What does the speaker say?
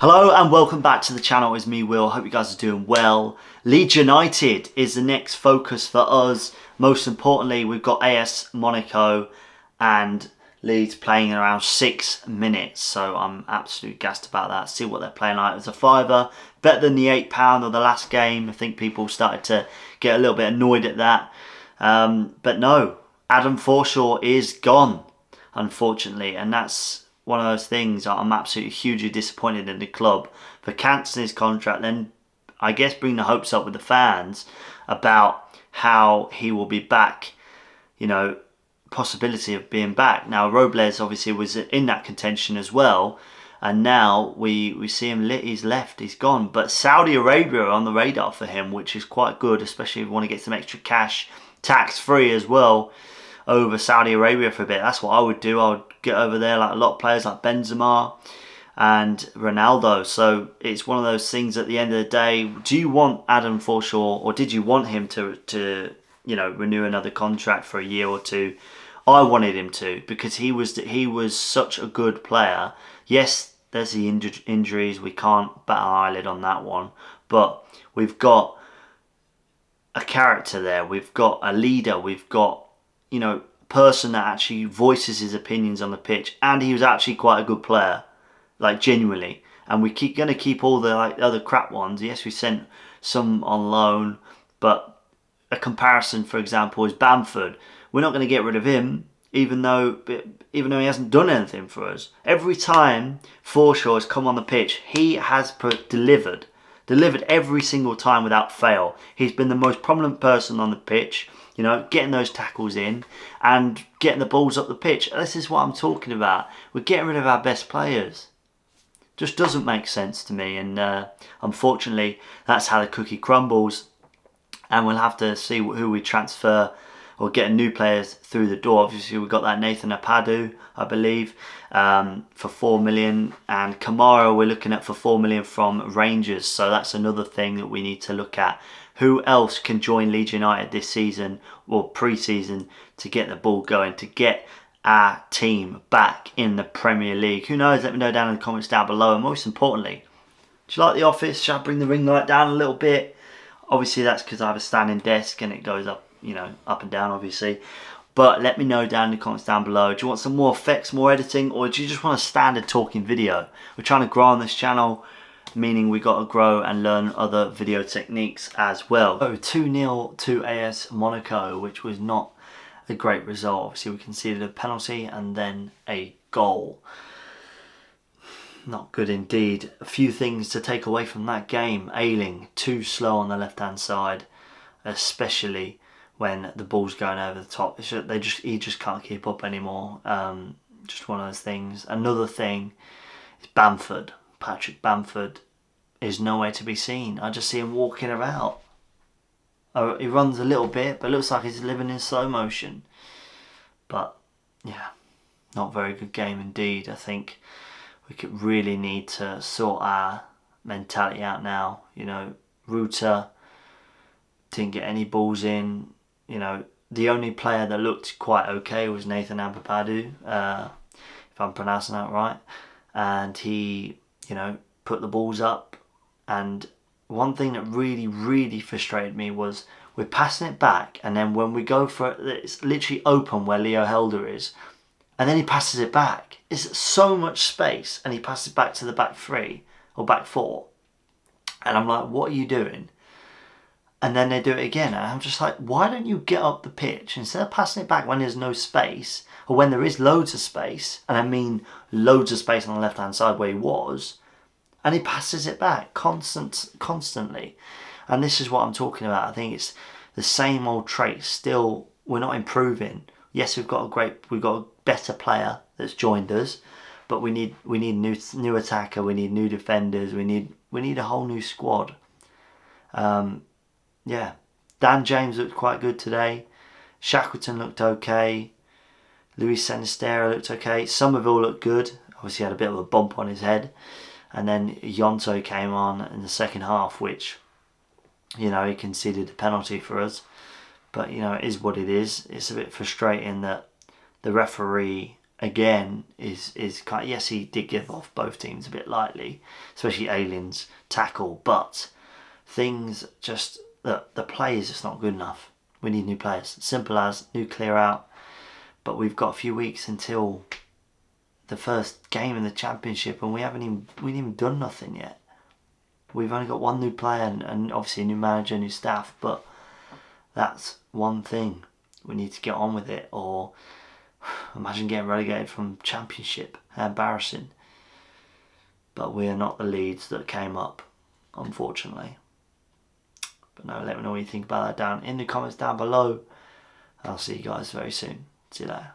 Hello and welcome back to the channel. It's me, Will. Hope you guys are doing well. Leeds United is the next focus for us. Most importantly, we've got AS Monaco and Leeds playing in around 6 minutes. So I'm absolutely gassed about that. See what they're playing like. It's a fiver, better than the £8 of the last game. I think people started to get a little bit annoyed at that. But no, Adam Forshaw is gone, unfortunately, and that's one of those things. I'm absolutely hugely disappointed in the club for cancelling his contract, then I guess bring the hopes up with the fans about how he will be back, possibility of being back. Now Robles obviously was in that contention as well, and now we see him he's left, he's gone. But Saudi Arabia are on the radar for him, which is quite good, especially if you want to get some extra cash, tax free as well, over Saudi Arabia for a bit. That's what I would do. I would get over there like a lot of players like Benzema and Ronaldo. So it's one of those things at the end of the day. Do you want Adam Forshaw, or did you want him to renew another contract for a year or two? I wanted him to, because he was such a good player. Yes, there's the injuries. We can't bat an eyelid on that one. But we've got a character there. We've got a leader. We've got person that actually voices his opinions on the pitch, and he was actually quite a good player, like genuinely. And we're going to keep all the other crap ones. Yes, we sent some on loan, but a comparison, for example, is Bamford. We're not going to get rid of him, even though he hasn't done anything for us. Every time Forshaw has come on the pitch, he has delivered every single time without fail. He's been the most prominent person on the pitch, getting those tackles in and getting the balls up the pitch. This is what I'm talking about. We're getting rid of our best players. Just doesn't make sense to me, and unfortunately that's how the cookie crumbles, and we'll have to see who we transfer or get new players through the door. Obviously we've got that Nathan Apadu, I believe, for 4 million, and Kamara we're looking at for 4 million from Rangers. So that's another thing that we need to look at. Who else can join Leeds United this season or pre-season to get the ball going, to get our team back in the Premier League? Who knows? Let me know down in the comments down below. And most importantly, do you like The Office? Should I bring the ring light down a little bit? Obviously that's because I have a standing desk and it goes up, up and down obviously. But let me know down in the comments down below. Do you want some more effects, more editing, or do you just want a standard talking video? We're trying to grow on this channel, meaning we got to grow and learn other video techniques as well. So 2-0 to AS Monaco, which was not a great result. Obviously we conceded a penalty and then a goal. Not good indeed. A few things to take away from that game. Ayling, too slow on the left hand side, especially when the ball's going over the top. He just can't keep up anymore. Just one of those things. Another thing is Bamford. Patrick Bamford is nowhere to be seen. I just see him walking about. He runs a little bit, but looks like he's living in slow motion. But yeah, not very good game indeed. I think we could really need to sort our mentality out now. Ruta didn't get any balls in. The only player that looked quite okay was Nathan Apadu, if I'm pronouncing that right. And he, put the balls up. And one thing that really frustrated me was we're passing it back, and then when we go for it, it's literally open where Leo Helder is, and then he passes it back. It's so much space, and he passes it back to the back three or back four, and I'm like, what are you doing? And then they do it again, and I'm just like, why don't you get up the pitch instead of passing it back when there's no space, or when there is loads of space, and I mean loads of space on the left hand side where he was, and he passes it back constantly. And this is what I'm talking about. I think it's the same old traits. Still, we're not improving. Yes, we've got a better player that's joined us, but we need new attacker. We need new defenders. We need a whole new squad. Yeah, Dan James looked quite good today. Shackleton looked okay. Luis Sinisterra looked okay. Somerville looked good. Obviously had a bit of a bump on his head. And then Yonto came on in the second half, which, he conceded a penalty for us. But, it is what it is. It's a bit frustrating that the referee again is kind of, yes, he did give off both teams a bit lightly, especially Alien's tackle, but things just, the play is just not good enough. We need new players. Simple as, new clear out. But we've got a few weeks until the first game in the championship, and we haven't even done nothing yet. We've only got one new player and obviously a new manager, new staff, but that's one thing. We need to get on with it, or imagine getting relegated from championship. How embarrassing. But we are not the Leeds that came up, unfortunately. But no, let me know what you think about that down in the comments down below. I'll see you guys very soon. See you later.